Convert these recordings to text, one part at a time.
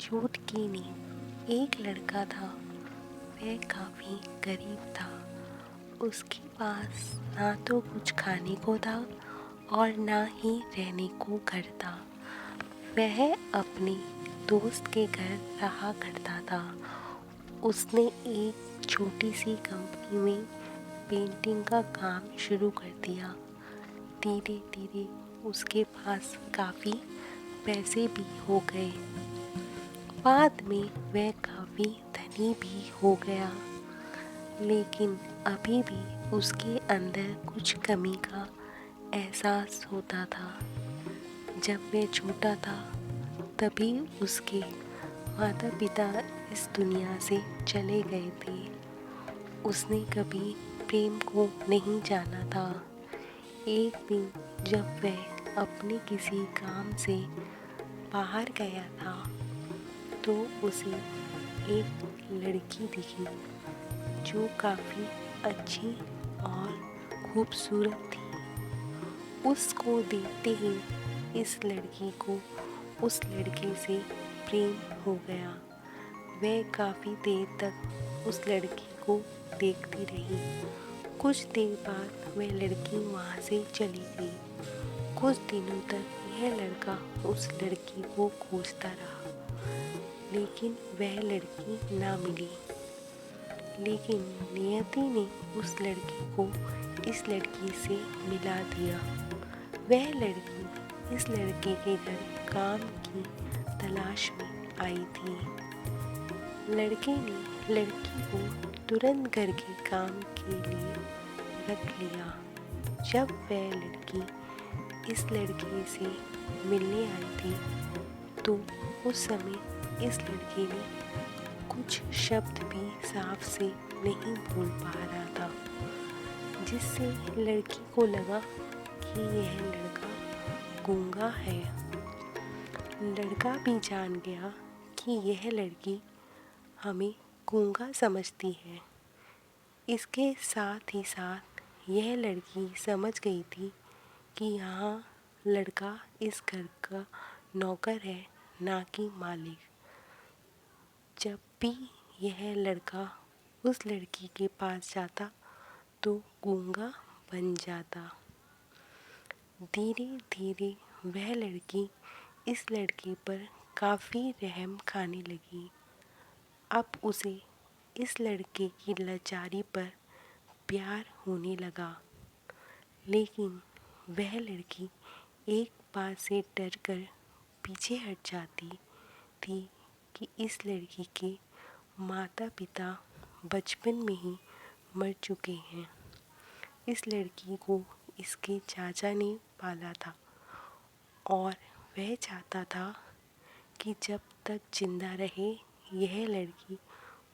चुटकी नींद। एक लड़का था, वह काफ़ी गरीब था। उसके पास ना तो कुछ खाने को था और ना ही रहने को घर था। वह अपने दोस्त के घर रहा करता था। उसने एक छोटी सी कंपनी में पेंटिंग का काम शुरू कर दिया। धीरे धीरे उसके पास काफ़ी पैसे भी हो गए। बाद में वह काफ़ी धनी भी हो गया, लेकिन अभी भी उसके अंदर कुछ कमी का एहसास होता था। जब वह छोटा था तभी उसके माता पिता इस दुनिया से चले गए थे। उसने कभी प्रेम को नहीं जाना था। एक दिन जब वह अपने किसी काम से बाहर गया था तो उसे एक लड़की दिखी जो काफ़ी अच्छी और खूबसूरत थी। उसको देखते ही इस लड़की को उस लड़के से प्रेम हो गया। वह काफ़ी देर तक उस लड़की को देखती रही। कुछ देर बाद वह लड़की वहाँ से चली गई। कुछ दिनों तक यह लड़का उस लड़की को खोजता रहा, लेकिन वह लड़की ना मिली। लेकिन नियति ने उस लड़की को इस लड़की से मिला दिया। वह लड़की इस लड़के के घर काम की तलाश में आई थी। लड़के ने लड़की को तुरंत घर के काम के लिए रख लिया। जब वह लड़की इस लड़के से मिलने आई थी तो उस समय इस लड़के ने कुछ शब्द भी साफ से नहीं बोल पा रहा था, जिससे लड़की को लगा कि यह लड़का गूंगा है। लड़का भी जान गया कि यह लड़की हमें गूंगा समझती है। इसके साथ ही साथ यह लड़की समझ गई थी कि यहाँ लड़का इस घर का नौकर है, ना कि मालिक। जब भी यह लड़का उस लड़की के पास जाता तो गूंगा बन जाता। धीरे धीरे वह लड़की इस लड़के पर काफ़ी रहम खाने लगी। अब उसे इस लड़के की लाचारी पर प्यार होने लगा। लेकिन वह लड़की एक बात से डरकर पीछे हट जाती थी कि इस लड़की के माता पिता बचपन में ही मर चुके हैं। इस लड़की को इसके चाचा ने पाला था और वह चाहता था कि जब तक जिंदा रहे यह लड़की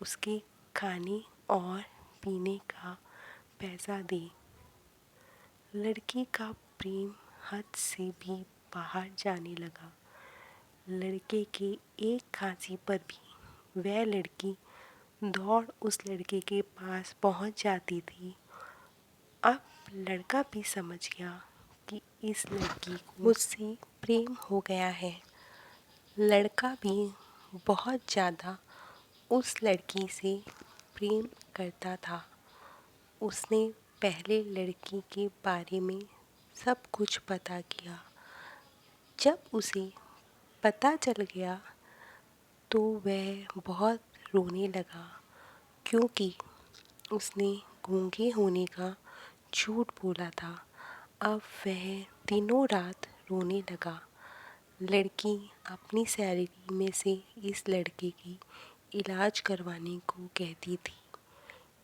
उसके खाने और पीने का पैसा दे। लड़की का प्रेम हद से भी बाहर जाने लगा। लड़के के एक खांसी पर भी वह लड़की दौड़ उस लड़के के पास पहुंच जाती थी। अब लड़का भी समझ गया कि इस लड़की को मुझसे प्रेम हो गया है। लड़का भी बहुत ज़्यादा उस लड़की से प्रेम करता था। उसने पहले लड़की के बारे में सब कुछ पता किया। जब उसे पता चल गया तो वह बहुत रोने लगा, क्योंकि उसने गूंगे होने का झूठ बोला था। अब वह दिनों रात रोने लगा। लड़की अपनी सैलरी में से इस लड़के की इलाज करवाने को कहती थी।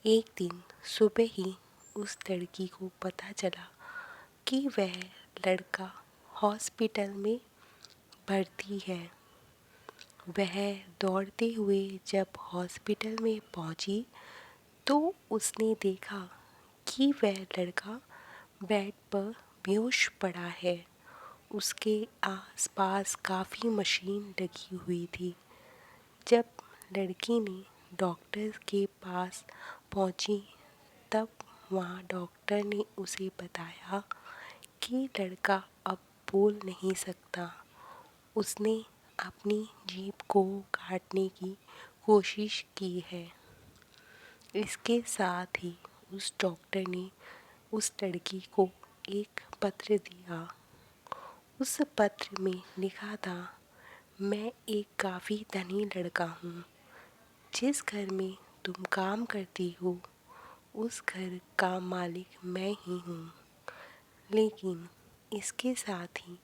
एक दिन सुबह ही उस लड़की को पता चला कि वह लड़का हॉस्पिटल में भर्ती है। वह दौड़ते हुए जब हॉस्पिटल में पहुंची तो उसने देखा कि वह लड़का बेड पर बेहोश पड़ा है। उसके आसपास काफ़ी मशीन लगी हुई थी। जब लड़की ने डॉक्टर के पास पहुंची तब वहाँ डॉक्टर ने उसे बताया कि लड़का अब बोल नहीं सकता। उसने अपनी जीभ को काटने की कोशिश की है। इसके साथ ही उस डॉक्टर ने उस लड़की को एक पत्र दिया। उस पत्र में लिखा था, मैं एक काफ़ी धनी लड़का हूँ। जिस घर में तुम काम करती हो उस घर का मालिक मैं ही हूँ। लेकिन इसके साथ ही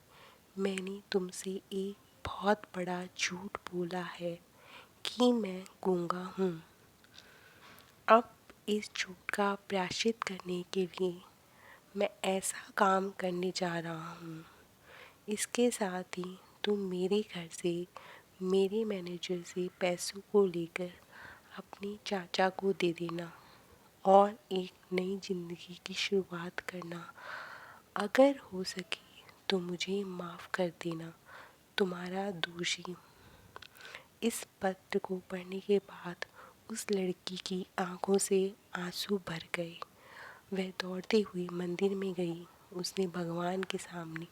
मैंने तुमसे एक बहुत बड़ा झूठ बोला है कि मैं गूंगा हूँ। अब इस झूठ का प्रायश्चित करने के लिए मैं ऐसा काम करने जा रहा हूँ। इसके साथ ही तुम मेरे घर से मेरे मैनेजर से पैसों को लेकर अपने चाचा को दे देना और एक नई ज़िंदगी की शुरुआत करना। अगर हो सके तो मुझे माफ़ कर देना, तुम्हारा दोषी। इस पत्र को पढ़ने के बाद उस लड़की की आंखों से आंसू भर गए। वह दौड़ते हुए मंदिर में गई। उसने भगवान के सामने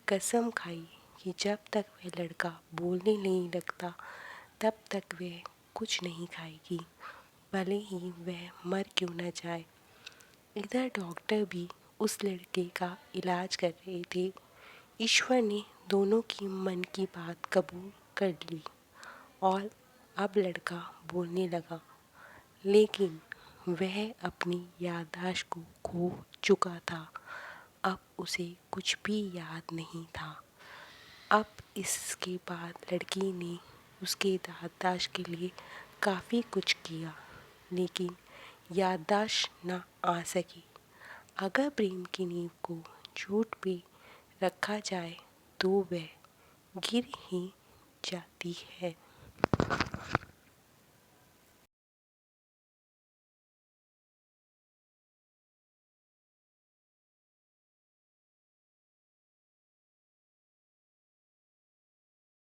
कसम खाई कि जब तक वह लड़का बोलने नहीं लगता तब तक वह कुछ नहीं खाएगी, भले ही वह मर क्यों न जाए। इधर डॉक्टर भी उस लड़के का इलाज कर रहे थे। ईश्वर ने दोनों की मन की बात कबूल कर ली और अब लड़का बोलने लगा, लेकिन वह अपनी याददाश्त को खो चुका था। अब उसे कुछ भी याद नहीं था। अब इसके बाद लड़की ने उसके याददाश्त के लिए काफ़ी कुछ किया, लेकिन याददाश्त न आ सकी। अगर प्रेम की नींव को झूठ पे रखा जाए तो वह गिर ही जाती है।